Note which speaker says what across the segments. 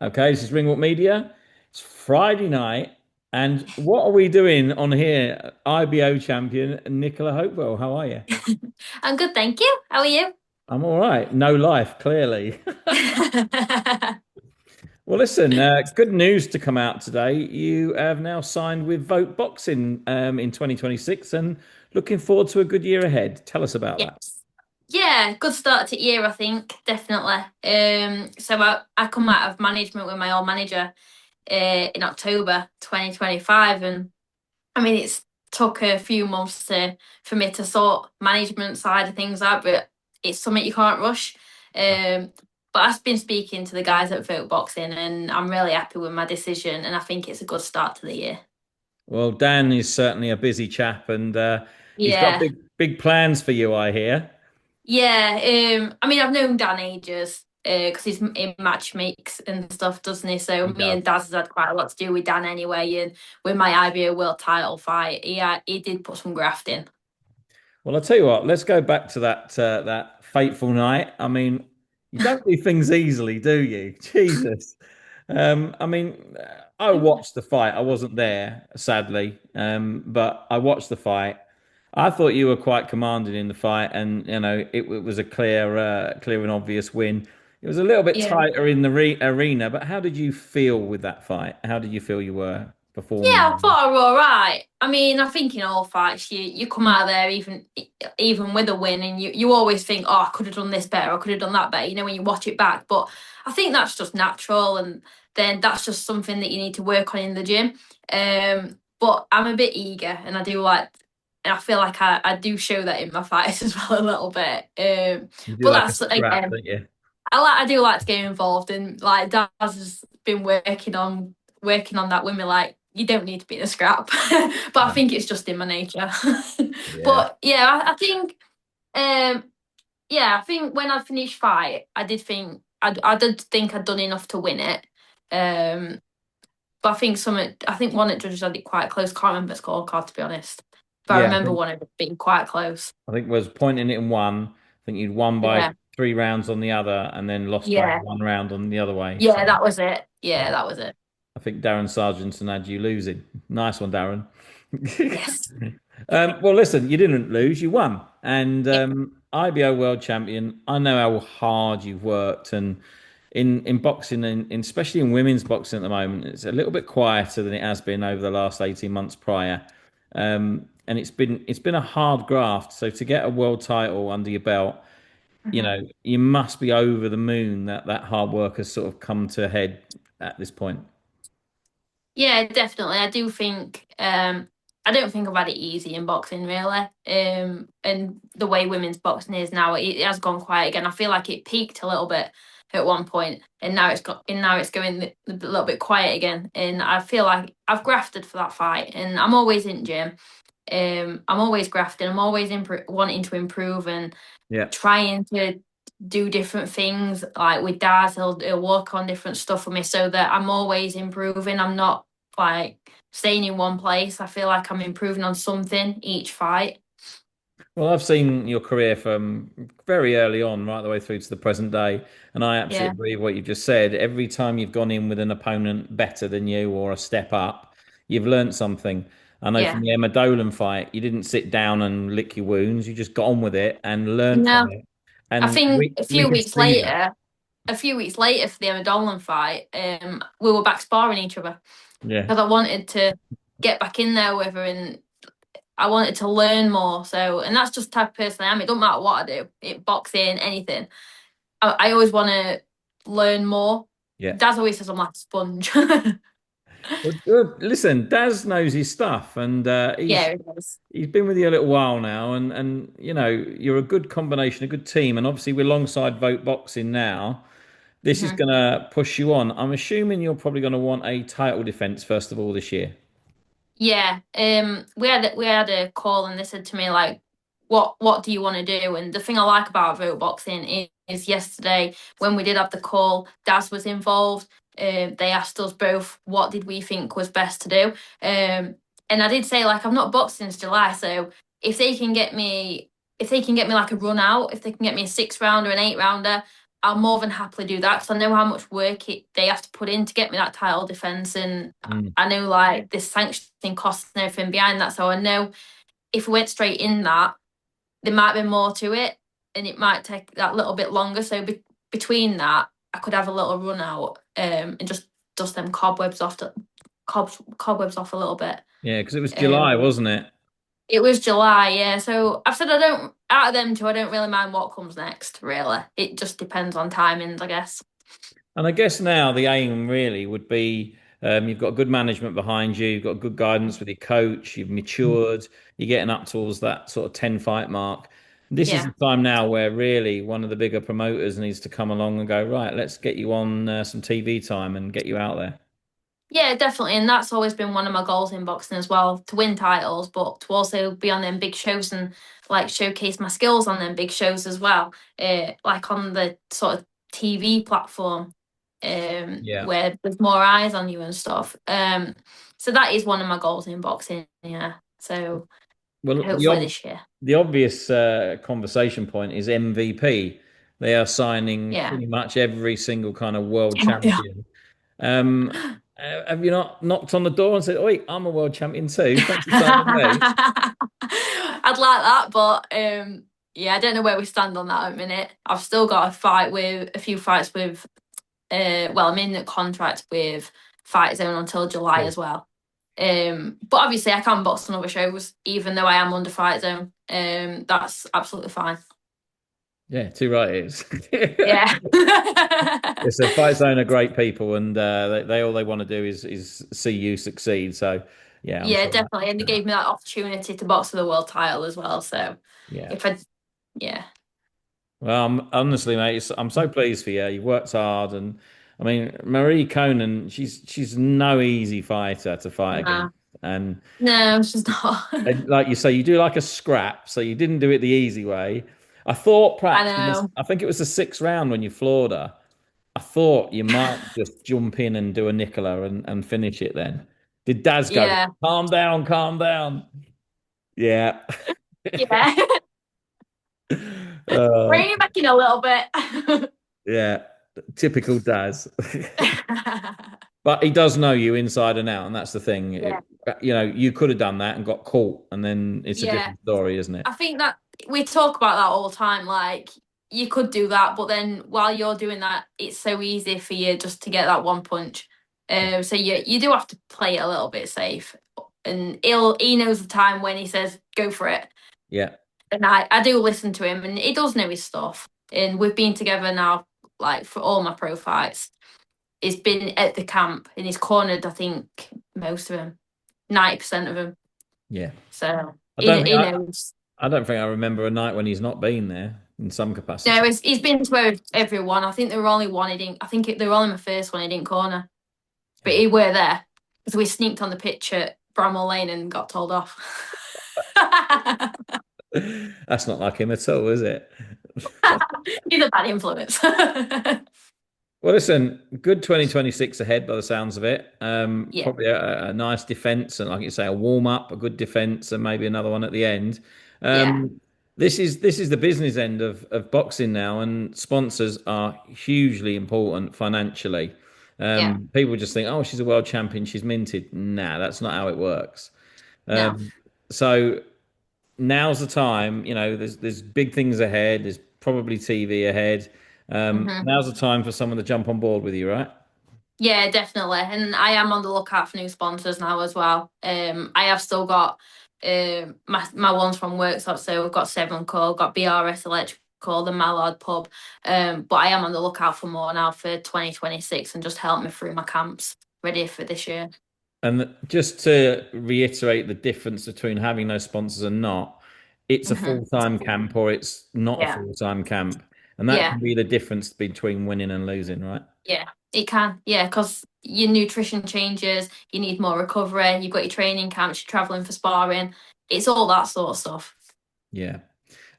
Speaker 1: Okay, this is Ringwalk Media. It's Friday night, and what are we doing on here? IBO champion Nicola Hopewell. How are you?
Speaker 2: I'm good, thank you. How are you?
Speaker 1: I'm all right. No life, clearly. Well, listen, good news to come out today. You have now signed with Vote Boxing in 2026 and looking forward to a good year ahead. Tell us about that.
Speaker 2: Yes. Yeah, good start to the year, I think, definitely. So I come out of management with my old manager in October 2025, and I mean it's took a few months to for me to sort management side of things out, but it's something you can't rush. Um, but I've been speaking to the guys at Vote Boxing, and I'm really happy with my decision, and I think it's a good start to the year.
Speaker 1: Well, Dan is certainly a busy chap, and he's got
Speaker 2: Yeah.
Speaker 1: big plans for you, I hear.
Speaker 2: Yeah, I mean, I've known Dan ages because he's in match makes and stuff, doesn't he? So
Speaker 1: He
Speaker 2: me
Speaker 1: does.
Speaker 2: and Daz has had quite a lot to do with Dan anyway. And with my IBO World Title fight, he did put some graft in.
Speaker 1: Well, I'll tell you what, let's go back to that fateful night. I mean, you don't do things easily, do you? Jesus. I mean, I watched the fight. I wasn't there, sadly, but I watched the fight. I thought you were quite commanding in the fight, and it was a clear and obvious win. It was a little bit
Speaker 2: Yeah.
Speaker 1: tighter in the arena, but how did you feel with that fight? How did you feel you were
Speaker 2: Yeah, I
Speaker 1: performing?
Speaker 2: thought I was all right. I mean, I think in all fights, you come out of there even with a win, and you always think, oh, I could have done this better, I could have done that better. You know, when you watch it back, but I think that's just natural, and then that's just something that you need to work on in the gym. But I'm a bit eager, and and I feel like I do show that in my fights as well a little bit.
Speaker 1: You do
Speaker 2: But
Speaker 1: like a
Speaker 2: that's
Speaker 1: scrap,
Speaker 2: again,
Speaker 1: don't you?
Speaker 2: I do like to get involved, and like Daz has been working on that with me. Like you don't need to be in a scrap, but I think it's just in my nature.
Speaker 1: Yeah.
Speaker 2: But yeah, I think um yeah, I think when I finished fight, I did think I'd done enough to win it. Um, but I think one of the judges had it quite close. Can't remember the scorecard to be honest, but I
Speaker 1: Yeah,
Speaker 2: remember one of it being quite close.
Speaker 1: I think was pointing it in one. I think you'd won by
Speaker 2: Yeah,
Speaker 1: 3 rounds on the other, and then lost by
Speaker 2: yeah,
Speaker 1: 1 round on the other way. So
Speaker 2: yeah. That was it.
Speaker 1: yeah,
Speaker 2: Yeah, that was it.
Speaker 1: I think Darren Sargentson had you losing. Nice one, Darren.
Speaker 2: Yes.
Speaker 1: Well, listen, you didn't lose, you won, and
Speaker 2: Yeah.
Speaker 1: IBO world champion. I know how hard you've worked, and in boxing, and especially in women's boxing at the moment, it's a little bit quieter than it has been over the last 18 months prior. And it's been a hard graft. So to get a world title under your belt,
Speaker 2: Mhm.
Speaker 1: you must be over the moon that that hard work has sort of come to a head at this point.
Speaker 2: Yeah, definitely. I don't think I've had it easy in boxing really. And the way women's boxing is now, it has gone quiet again. I feel like it peaked a little bit at one point, and now it's going a little bit quiet again. And I feel like I've grafted for that fight, and I'm always in gym. I'm always grafting. I'm always wanting to improve and
Speaker 1: Yeah.
Speaker 2: trying to do different things. Like with Daz, he'll work on different stuff for me so that I'm always improving. I'm not like staying in one place. I feel like I'm improving on something each fight.
Speaker 1: Well, I've seen your career from very early on, right the way through to the present day, and I
Speaker 2: Yeah,
Speaker 1: absolutely agree with what you've just said. Every time you've gone in with an opponent better than you or a step up, you've learnt something. I know from
Speaker 2: yeah.
Speaker 1: the Emma Dolan fight, you didn't sit down and lick your wounds; you just got on with it and learnt from
Speaker 2: No,
Speaker 1: it.
Speaker 2: I
Speaker 1: And
Speaker 2: think
Speaker 1: we can see that.
Speaker 2: a few weeks later for the Emma Dolan fight, we were back sparring each other
Speaker 1: Yeah.
Speaker 2: because I wanted to get back in there with her and I wanted to learn more. So, and that's just the type of person I am. It don't matter what I do, boxing, anything. I always want to learn more.
Speaker 1: Yeah.
Speaker 2: Dad always says I'm like a sponge.
Speaker 1: Well, listen, Daz knows his stuff, and
Speaker 2: Yeah, it is.
Speaker 1: he's been with you a little while now, and you're a good combination, a good team, and obviously we're alongside Vote Boxing now. This is
Speaker 2: Hmm.
Speaker 1: going to push you on. I'm assuming you're probably going to want a title defense first of all this year.
Speaker 2: Yeah. We had a call and they said to me like, what do you want to do? And the thing I like about vote boxing is yesterday when we did have the call, Daz was involved. They asked us both what did we think was best to do. And I did say like I've not boxed since July, so if they can get me if they can get me like a run out, if they can get me a 6 rounder, an 8 rounder, I'll more than happily do that because I know how much work they have to put in to get me that title defense, and
Speaker 1: Mm.
Speaker 2: I know like the sanctioning costs and everything behind that. So I know if we went straight in that, there might be more to it, and it might take that little bit longer. So between that, I could have a little run out, and just dust them cobwebs off a little bit.
Speaker 1: Yeah, because it was July,
Speaker 2: Um,
Speaker 1: wasn't it?
Speaker 2: it was July, yeah. So I've said I don't out of them two, I don't really mind what comes next. Really, it just depends on timings, I guess.
Speaker 1: And I guess now the aim really would be you've got good management behind you, you've got good guidance with your coach, you've matured, you're getting up towards that sort of 10 fight mark. This is the
Speaker 2: Yeah.
Speaker 1: time now where really one of the bigger promoters needs to come along and go, right, let's get you on some TV time and get you out there.
Speaker 2: Yeah, definitely. And that's always been one of my goals in boxing as well, to win titles, but to also be on them big shows and like showcase my skills on them big shows as well. Like on the sort of TV platform,
Speaker 1: Yeah.
Speaker 2: where there's more eyes on you and stuff. So that is one of my goals in boxing, yeah. So
Speaker 1: Well,
Speaker 2: hopefully this year.
Speaker 1: the obvious conversation point is MVP. They are signing
Speaker 2: Yeah.
Speaker 1: pretty much every single kind of world
Speaker 2: Yeah.
Speaker 1: champion. Um, have you not knocked on the door and said, "Oi, I'm a world champion too. Fancy signing me?"
Speaker 2: I'd like that, but yeah, I don't know where we stand on that at the minute. I've still got a few fights with well, I'm in a contract with Fight Zone until July
Speaker 1: Cool.
Speaker 2: as well. But obviously I can box on other shows, even though I am under Fight Zone. That's absolutely fine.
Speaker 1: Yeah, too right it is.
Speaker 2: Yeah.
Speaker 1: It's a Fight Zone are great people, and they all they want to do is see you succeed. So, yeah, I'm
Speaker 2: Yeah,
Speaker 1: sure
Speaker 2: definitely. And they
Speaker 1: that
Speaker 2: gave me that opportunity to box for the world title as well. So
Speaker 1: yeah.
Speaker 2: if I yeah.
Speaker 1: Well, honestly, mate, I'm so pleased for you. You worked hard, and I mean, Marie Conan, she's no easy fighter to fight
Speaker 2: Nah.
Speaker 1: against, and,
Speaker 2: No, it's just not.
Speaker 1: and like you say, you do like a scrap, so you didn't do it the easy way. I thought
Speaker 2: I
Speaker 1: perhaps
Speaker 2: know.
Speaker 1: I think it was the sixth round when you floored her. I thought you might just jump in and do a Nicola and finish it then. Did Daz go,
Speaker 2: Yeah.
Speaker 1: calm down, calm down? Yeah.
Speaker 2: Yeah.
Speaker 1: Uh,
Speaker 2: Rein it back in a little bit.
Speaker 1: yeah. Typical Daz. But he does know you inside and out, and that's the thing.
Speaker 2: Yeah.
Speaker 1: You could have done that and got caught, and then it's a
Speaker 2: Yeah.
Speaker 1: different story, isn't it?
Speaker 2: I think that we talk about that all the time. Like, you could do that, but then while you're doing that, it's so easy for you just to get that one punch. So you do have to play it a little bit safe. And he knows the time when he says go for it.
Speaker 1: Yeah.
Speaker 2: And I do listen to him, and he does know his stuff. And we've been together now, like for all my pro fights. He's been at the camp and he's cornered, I think, most of them, 90% of them.
Speaker 1: Yeah.
Speaker 2: So
Speaker 1: I don't think
Speaker 2: he knows.
Speaker 1: I don't think I remember a night when he's not been there in some
Speaker 2: No,
Speaker 1: capacity.
Speaker 2: he's been to everyone. I think there were only one he didn't. I think they were only my first one he didn't corner, but
Speaker 1: Yeah.
Speaker 2: he were there because we sneaked on the pitch at Bramall Lane and got told off.
Speaker 1: That's not like him at all, is it?
Speaker 2: He's a bad influence.
Speaker 1: Well, listen, good 2026 ahead by the sounds of it.
Speaker 2: Yeah,
Speaker 1: Probably a nice defense and, like you say, a warm up, a good defense, and maybe another one at the end.
Speaker 2: yeah,
Speaker 1: This is the business end of boxing now, and sponsors are hugely important financially.
Speaker 2: yeah.
Speaker 1: People just think, oh, she's a world champion, she's minted. Nah, that's not how it works.
Speaker 2: No.
Speaker 1: Um, so now's the time. There's big things ahead. There's probably TV ahead.
Speaker 2: Hmm.
Speaker 1: Now's the time for someone to jump on board with you, right?
Speaker 2: Yeah, definitely. And I am on the lookout for new sponsors now as well. I have still got my ones from work. So we've got Severn Co, got BRS Electrical, the Mallard Pub. But I am on the lookout for more now for 2026 and just help me through my camps ready for this year.
Speaker 1: And just to reiterate the difference between having those sponsors and not, it's a
Speaker 2: Hmm.
Speaker 1: full-time camp or it's not a
Speaker 2: Yeah,
Speaker 1: full-time camp. And that
Speaker 2: yeah,
Speaker 1: can be the difference between winning and losing, right?
Speaker 2: yeah. It can, yeah, because your nutrition changes, you need more recovery, you've got your training camps, you're traveling for sparring. It's all that sort of stuff.
Speaker 1: Yeah.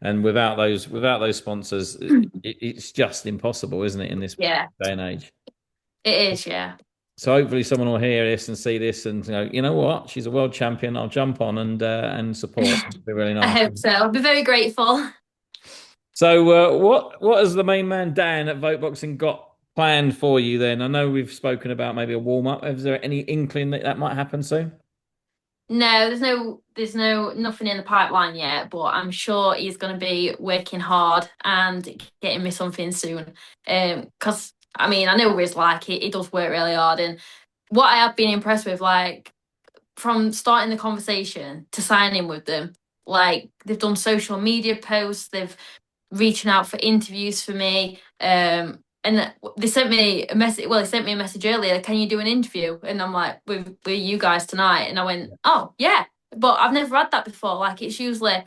Speaker 1: And without those sponsors, it's just impossible, isn't it, in this
Speaker 2: Yeah,
Speaker 1: day and age?
Speaker 2: it is, yeah.
Speaker 1: So hopefully someone will hear this and see this and go, you know what? She's a world champion. I'll jump on and support. It'd be really
Speaker 2: I
Speaker 1: nice.
Speaker 2: hope so. I'll be very grateful.
Speaker 1: So, what has the main man Dan at Vote Boxing got planned for you then? I know we've spoken about maybe a warm up. Is there any inkling that that might happen soon?
Speaker 2: No, there's no nothing in the pipeline yet, but I'm sure he's going to be working hard and getting me something soon. Because I mean, I know what he's like. He does work really hard, and what I have been impressed with, like from starting the conversation to signing with them, like they've done social media posts, they've reaching out for interviews for me. And they sent me a message. Well, they sent me a message earlier. Can you do an interview? And I'm like, with you guys tonight. And I went, oh yeah, but I've never had that before. Like it's usually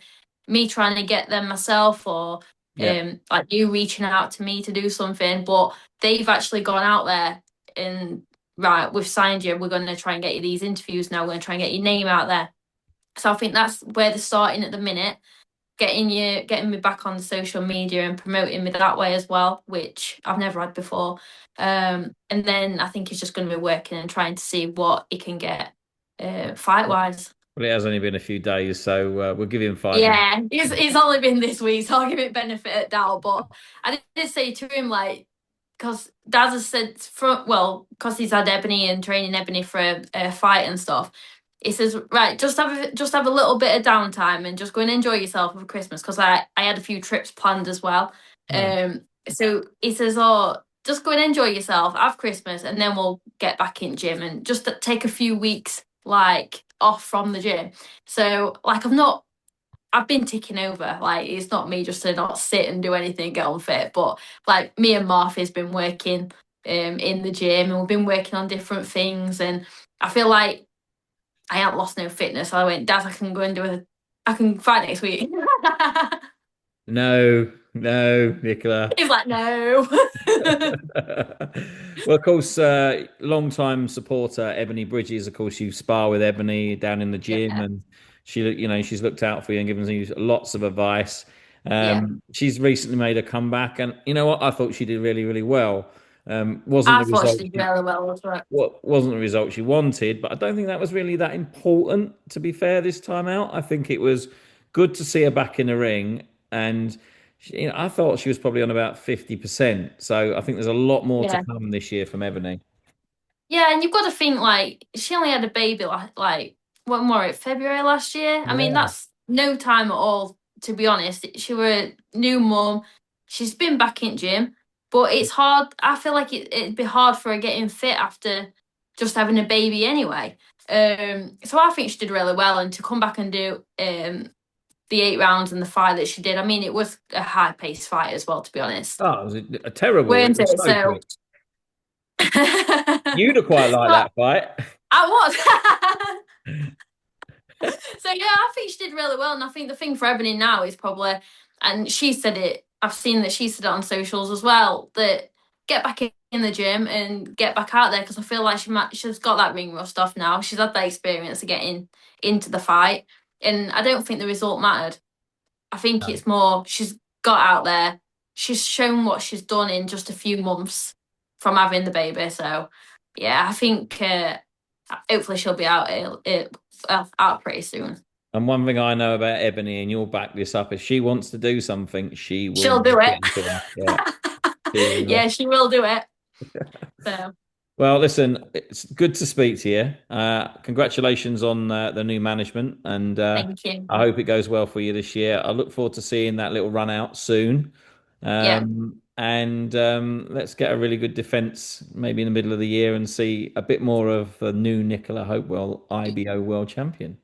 Speaker 2: me trying to get them myself, or
Speaker 1: Yeah.
Speaker 2: like you reaching out to me to do something. But they've actually gone out there and right, we've signed you. We're going to try and get you these interviews now. We're going to try and get your name out there. So I think that's where they're starting at the minute, getting me back on social media and promoting me that way as well, which I've never had before. And then I think he's just going to be working and trying to see what he can get fight wise.
Speaker 1: Well, it has only been a few days, so we'll give him fighting.
Speaker 2: Yeah, it's only been this week, so I'll give it benefit of doubt. But I did say to him, like, because Dad has said from, well, because he's had Ebony and training Ebony for a fight and stuff. He says, right, just have a little bit of downtime and just go and enjoy yourself over Christmas, because I had a few trips planned as well.
Speaker 1: Oh.
Speaker 2: So he says, oh, just go and enjoy yourself, have Christmas, and then we'll get back in gym and just take a few weeks like off from the gym. So like I've been ticking over. Like it's not me just to not sit and do anything, get on fit. But like me and Martha's been working in the gym, and we've been working on different things. And I feel like I haven't lost no fitness. So I went, Dad, I can fight next week.
Speaker 1: No, no, Nicola.
Speaker 2: He's like, no.
Speaker 1: Well, of course, long-time supporter Ebanie Bridges. Of course, you spar with Ebony down in the gym,
Speaker 2: Yeah,
Speaker 1: and she's looked out for you and given you lots of advice.
Speaker 2: yeah.
Speaker 1: She's recently made a comeback, and you know what? I thought she did really, really well. Wasn't
Speaker 2: I
Speaker 1: the
Speaker 2: thought she
Speaker 1: result
Speaker 2: did really well as well.
Speaker 1: what wasn't the result she wanted, but I don't think that was really that important, to be fair, this time out. I think it was good to see her back in the ring, and I thought she was probably on about 50%. So I think there's a lot more to
Speaker 2: Yeah.
Speaker 1: come this year from Ebony.
Speaker 2: Yeah, and you've got to think like she only had a baby like when were it, February last year? I mean,
Speaker 1: Yeah.
Speaker 2: that's no time at all, to be honest. She were a new mum. She's been back in gym, but it's hard. I feel like it'd be hard for her getting fit after just having a baby anyway. So I think she did really well, and to come back and do the 8 rounds and the fight that she did. I mean, it was a high paced fight as well, to be honest,
Speaker 1: Oh, it was a terrible. It
Speaker 2: weren't
Speaker 1: was
Speaker 2: it?
Speaker 1: so
Speaker 2: So
Speaker 1: quick. You'd have quite liked
Speaker 2: so
Speaker 1: that fight.
Speaker 2: I was. So yeah, I think she did really well, and I think the thing for Ebony now is probably, and she said it. I've seen that she said it on socials as well. That get back in the gym and get back out there, because I feel like she's got that ring rust off now. She's had that experience of getting into the fight, and I don't think the result mattered. I think it's more she's got out there. She's shown what she's done in just a few months from having the baby. So yeah, I think hopefully she'll be out pretty soon.
Speaker 1: And one thing I know about Ebony, and you'll back this up, if she wants to do something, she will
Speaker 2: She'll do
Speaker 1: make
Speaker 2: it.
Speaker 1: it happen. Yeah, she
Speaker 2: Yeah,
Speaker 1: will.
Speaker 2: she will do it. So
Speaker 1: Well, listen, it's good to speak to you. Congratulations on the new management, and
Speaker 2: thank you.
Speaker 1: I hope it goes well for you this year. I look forward to seeing that little run out soon.
Speaker 2: Yeah.
Speaker 1: And let's get a really good defense maybe in the middle of the year and see a bit more of the new Nicola Hopewell IBO World Champion.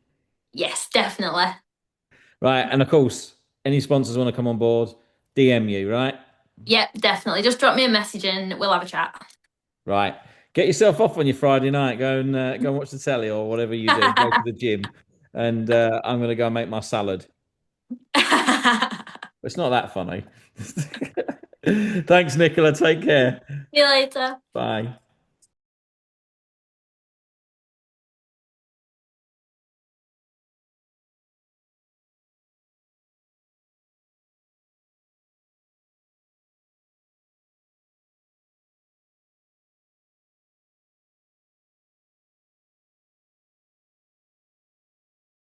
Speaker 2: Yes, definitely.
Speaker 1: Right, and of course, any sponsors want to come on board, DM you, right?
Speaker 2: Yep, definitely. Just drop me a message and we'll have a chat.
Speaker 1: Right. Get yourself off on your Friday night. Go and watch the telly or whatever you do. Go to the gym, and I'm gonna go and make my salad. It's not that funny. Thanks, Nicola. Take care.
Speaker 2: See you later.
Speaker 1: Bye.